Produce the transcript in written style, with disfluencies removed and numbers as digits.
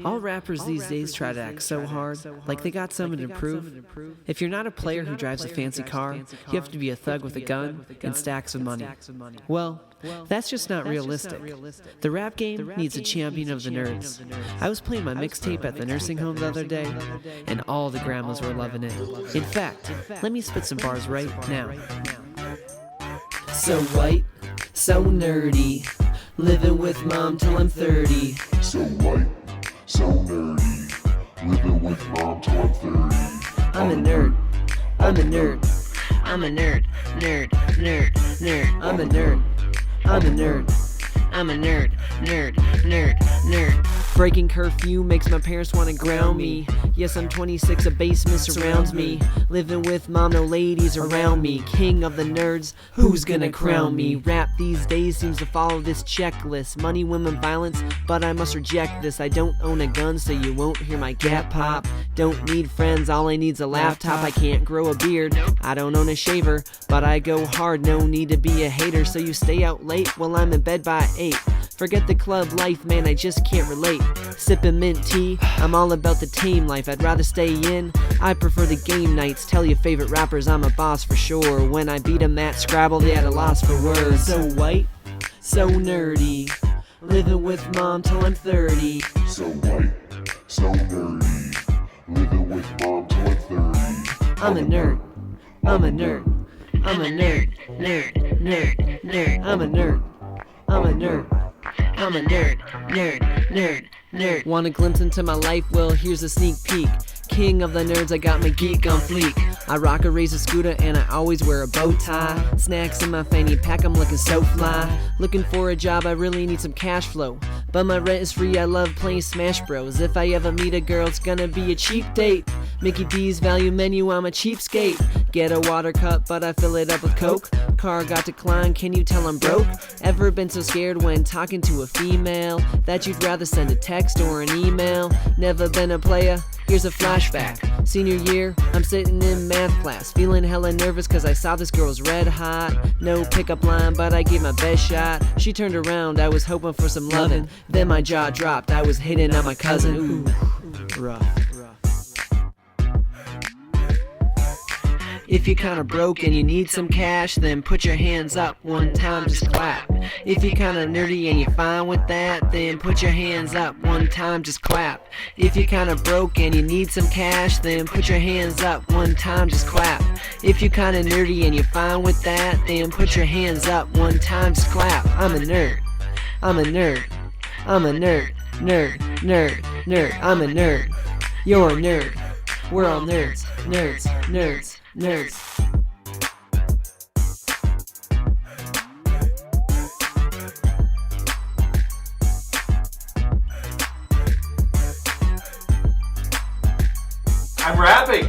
all rappers these days try to act so hard, like they got something to prove. If you're not a player who drives a fancy car, you have to be a thug with a gun and stacks of money. Well, that's just not realistic. The rap game needs a champion of the nerds. I was playing my mixtape at the nursing home the other day, and all the grandmas were loving it. In fact, let me spit some bars right now. So white, so nerdy, living with mom till I'm 30. So white, so nerdy, living with mom till I'm 30. I'm a nerd, I'm a nerd, I'm a nerd, nerd. I'm a nerd, I'm a nerd, I'm a nerd. Breaking curfew makes my parents wanna ground me. Yes, I'm 26, a basement surrounds me. Living with mom, no ladies around me. King of the nerds, who's gonna crown me? Rap these days seems to follow this checklist. Money, women, violence, but I must reject this. I don't own a gun, so you won't hear my gap pop. Don't need friends, all I need's a laptop. I can't grow a beard, I don't own a shaver, but I go hard, no need to be a hater. So you stay out late while I'm in bed by 8. Forget the club life, man, I just can't relate. Sippin' mint tea, I'm all about the tame life. I'd rather stay in, I prefer the game nights. Tell your favorite rappers I'm a boss for sure. When I beat 'em at Scrabble, they had a loss for words. So white, so nerdy, living with mom till I'm 30. So white, so nerdy, living with mom till I'm 30. I'm a nerd, I'm a nerd, I'm a nerd. I'm a nerd, I'm a nerd. I'm a nerd. Want a glimpse into my life? Well, here's a sneak peek. King of the nerds, I got my geek on fleek. I rock a Razor scooter and I always wear a bow tie. Snacks in my fanny pack, I'm looking so fly. Looking for a job, I really need some cash flow. But my rent is free, I love playing Smash Bros. If I ever meet a girl, it's gonna be a cheap date. Mickey D's value menu, I'm a cheapskate. Get a water cup, but I fill it up with Coke. Car got declined, can you tell I'm broke? Ever been so scared when talking to a female that you'd rather send a text or an email? Never been a player? Here's a flashback. Senior year, I'm sitting in math class, feeling hella nervous cause I saw this girl was red hot. No pickup line, but I gave my best shot. She turned around, I was hoping for some loving. Then my jaw dropped, I was hitting on my cousin. Ooh, rough. If you're kinda broke and you need some cash, then put your hands up one time, just clap. If you're kinda nerdy and you're fine with that, then put your hands up one time, just clap. If you're kinda broke and you need some cash, then put your hands up one time, just clap. If you're kinda nerdy and you're fine with that, then put your hands up one time, just clap. I'm a nerd, I'm a nerd, I'm a nerd. I'm a nerd, you're a nerd. We're all nerds. I'm rapping.